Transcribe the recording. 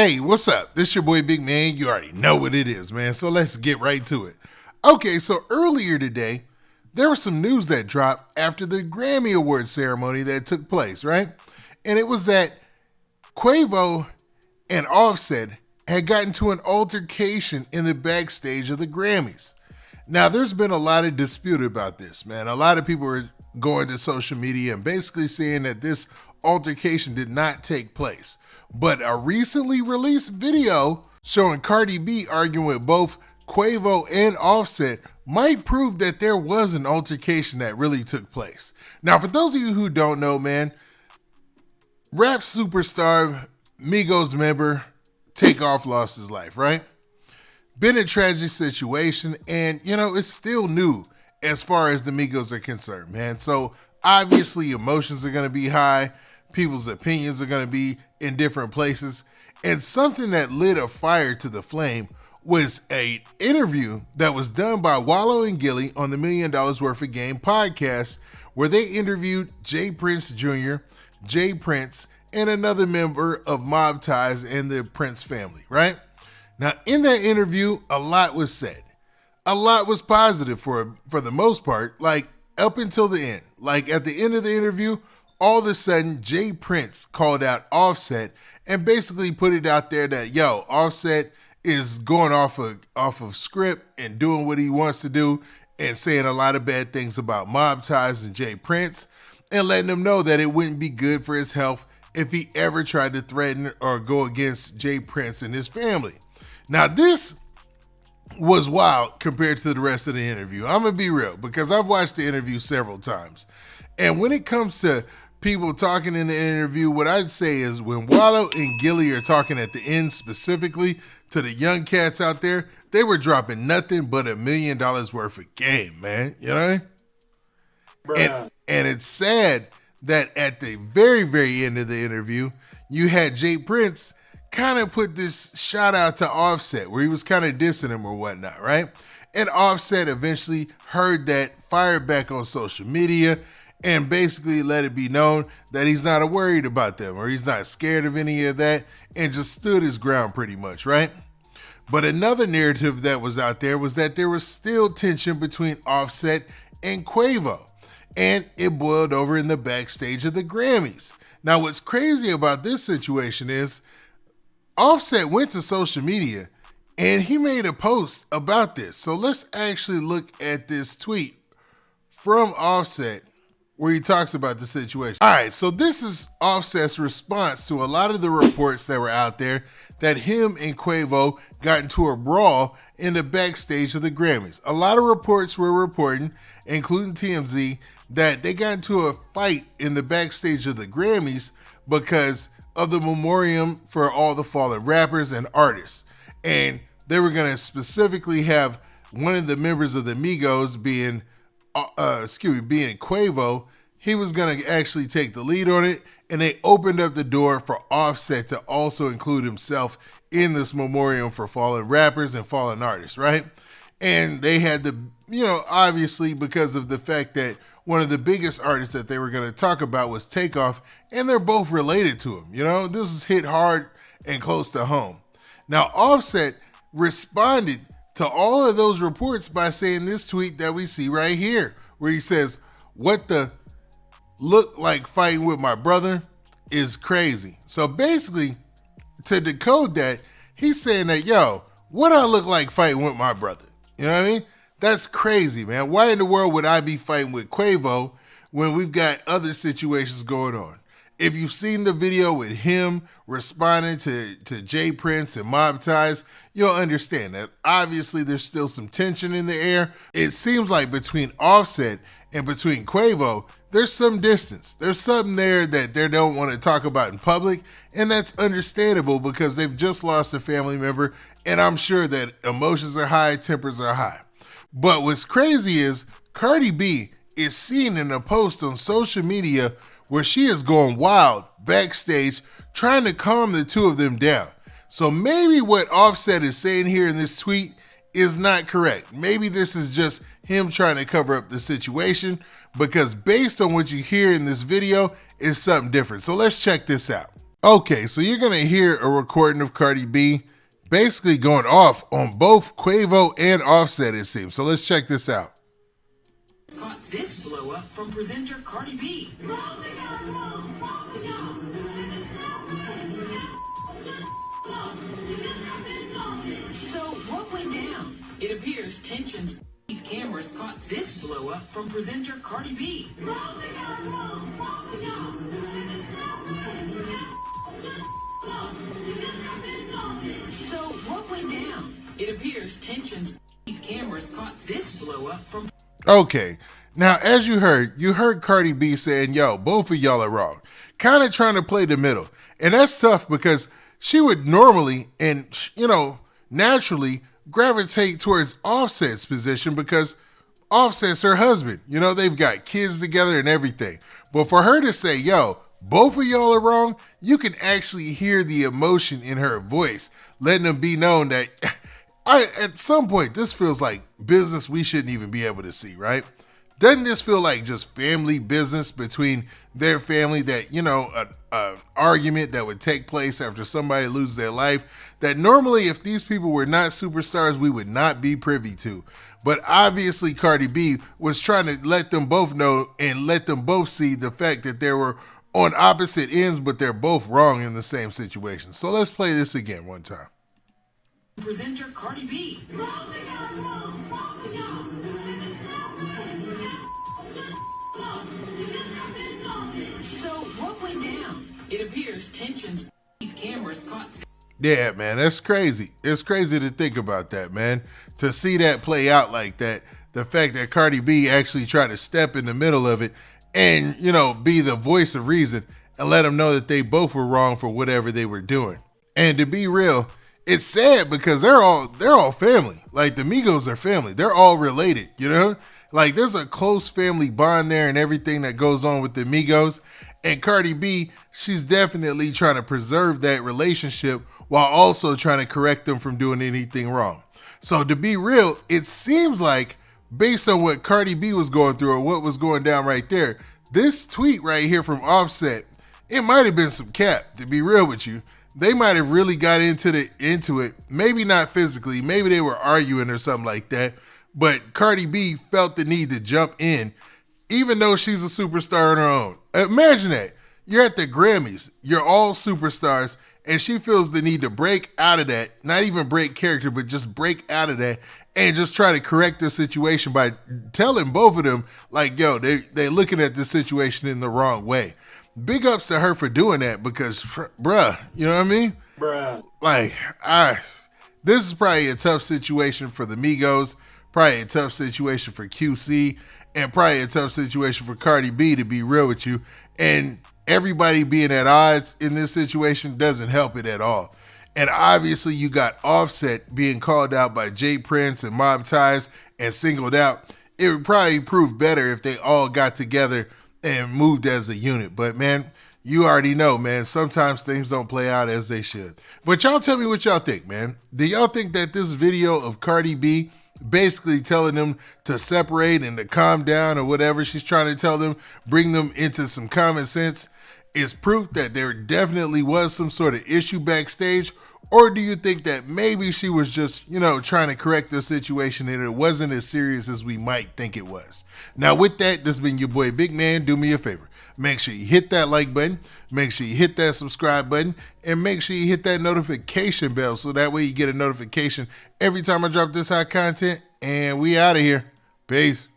Hey, what's up? This your boy Big Man. You already know what it is, man. So let's get right to it. Okay, so earlier today, there was some news that dropped after the Grammy Award ceremony that took place, right? And it was that Quavo and Offset had gotten to an altercation in the backstage of the Grammys. Now, there's been a lot of dispute about this, man. A lot of people are going to social media and basically saying that this altercation did not take place. But a recently released video showing Cardi B arguing with both Quavo and Offset might prove that there was an altercation that really took place. Now, for those of you who don't know, man, rap superstar, Migos member, Takeoff lost his life, right? Been a tragic situation, and, it's still new as far as the Migos are concerned, man. So, obviously, emotions are going to be high. People's opinions are going to be in different places. And something that lit a fire to the flame was an interview that was done by Wallow and Gilly on the $1 Million Worth of Game podcast, where they interviewed Jay Prince Jr., Jay Prince, and another member of Mob Ties and the Prince family, right? Now, in that interview, a lot was said. A lot was positive for the most part, like up until the end. Like at the end of the interview, all of a sudden, Jay Prince called out Offset and basically put it out there that, Offset is going off of script and doing what he wants to do and saying a lot of bad things about Mob Ties and Jay Prince and letting him know that it wouldn't be good for his health if he ever tried to threaten or go against Jay Prince and his family. Now, this was wild compared to the rest of the interview. I'm going to be real because I've watched the interview several times. And when it comes to people talking in the interview, what I'd say is when Wallow and Gilly are talking at the end specifically to the young cats out there, they were dropping nothing but $1 million worth of game, man. You know what I mean? And it's sad that at the very, very end of the interview, you had Jay Prince kind of put this shout out to Offset where he was kind of dissing him or whatnot, right? And Offset eventually heard that, fired back on social media, and basically let it be known that he's not worried about them or he's not scared of any of that and just stood his ground pretty much, right? But another narrative that was out there was that there was still tension between Offset and Quavo, and it boiled over in the backstage of the Grammys. Now, what's crazy about this situation is Offset went to social media and he made a post about this. So let's actually look at this tweet from Offset where he talks about the situation. All right, so this is Offset's response to a lot of the reports that were out there that him and Quavo got into a brawl in the backstage of the Grammys. A lot of reports were reporting, including TMZ, that they got into a fight in the backstage of the Grammys because of the memoriam for all the fallen rappers and artists. And they were going to specifically have one of the members of the Migos being Quavo. He was going to actually take the lead on it, and they opened up the door for Offset to also include himself in this memoriam for fallen rappers and fallen artists, right? And they had to, obviously because of the fact that one of the biggest artists that they were going to talk about was Takeoff, and they're both related to him. This is hit hard and close to home. Now, Offset responded to all of those reports by saying this tweet that we see right here, where he says, "What the look like fighting with my brother is crazy." So basically, to decode that, he's saying that, what I look like fighting with my brother? You know what I mean? That's crazy, man. Why in the world would I be fighting with Quavo when we've got other situations going on? If you've seen the video with him responding to Jay Prince and Mob Ties, you'll understand that obviously there's still some tension in the air. It seems like between Offset and between Quavo, there's some distance. There's something there that they don't want to talk about in public, and that's understandable because they've just lost a family member, and I'm sure that emotions are high, tempers are high. But what's crazy is Cardi B is seen in a post on social media where she is going wild backstage trying to calm the two of them down. So maybe what Offset is saying here in this tweet is not correct. Maybe this is just him trying to cover up the situation, because based on what you hear in this video, it's something different. So let's check this out. Okay, so you're gonna hear a recording of Cardi B basically going off on both Quavo and Offset, it seems. So let's check this out. Caught this blow up from presenter Cardi B. So what went down? It appears tensions. These cameras caught this blow up from presenter Cardi B. So what went down? It appears tensions. These cameras caught this blow up from. Okay, now as you heard Cardi B saying, yo, both of y'all are wrong. Kind of trying to play the middle. And that's tough because she would normally and, naturally gravitate towards Offset's position because Offset's her husband. They've got kids together and everything. But for her to say, yo, both of y'all are wrong, you can actually hear the emotion in her voice, letting them be known that at some point, this feels like business we shouldn't even be able to see, right? Doesn't this feel like just family business between their family that, an argument that would take place after somebody loses their life that normally if these people were not superstars, we would not be privy to. But obviously Cardi B was trying to let them both know and let them both see the fact that they were on opposite ends, but they're both wrong in the same situation. So let's play this again one time. Presenter Cardi B. So what went down? It appears tensions. These cameras caught. Yeah, man, that's crazy. It's crazy to think about that, man. To see that play out like that, the fact that Cardi B actually tried to step in the middle of it and, be the voice of reason and let them know that they both were wrong for whatever they were doing. And to be real, it's sad because they're all family. Like the Migos are family. They're all related, Like there's a close family bond there and everything that goes on with the Migos. And Cardi B, she's definitely trying to preserve that relationship while also trying to correct them from doing anything wrong. So to be real, it seems like based on what Cardi B was going through or what was going down right there, this tweet right here from Offset, it might have been some cap, to be real with you. They might have really got into it. Maybe not physically. Maybe they were arguing or something like that. But Cardi B felt the need to jump in, even though she's a superstar on her own. Imagine that. You're at the Grammys. You're all superstars. And she feels the need to break out of that. Not even break character, but just break out of that. And just try to correct the situation by telling both of them, like, yo, they're looking at this situation in the wrong way. Big ups to her for doing that because, bruh, you know what I mean? Bruh. Like, this is probably a tough situation for the Migos, probably a tough situation for QC, and probably a tough situation for Cardi B, to be real with you. And everybody being at odds in this situation doesn't help it at all. And obviously you got Offset being called out by Jay Prince and Mob Ties and singled out. It would probably prove better if they all got together and moved as a unit. But man, you already know, man, sometimes things don't play out as they should. But y'all tell me what y'all think, man. Do y'all think that this video of Cardi B basically telling them to separate and to calm down or whatever she's trying to tell them, bring them into some common sense, is proof that there definitely was some sort of issue backstage? Or do you think that maybe she was just, trying to correct the situation and it wasn't as serious as we might think it was? Now with that, this has been your boy Big Man. Do me a favor. Make sure you hit that like button, make sure you hit that subscribe button, and make sure you hit that notification bell so that way you get a notification every time I drop this hot content. And we out of here. Peace.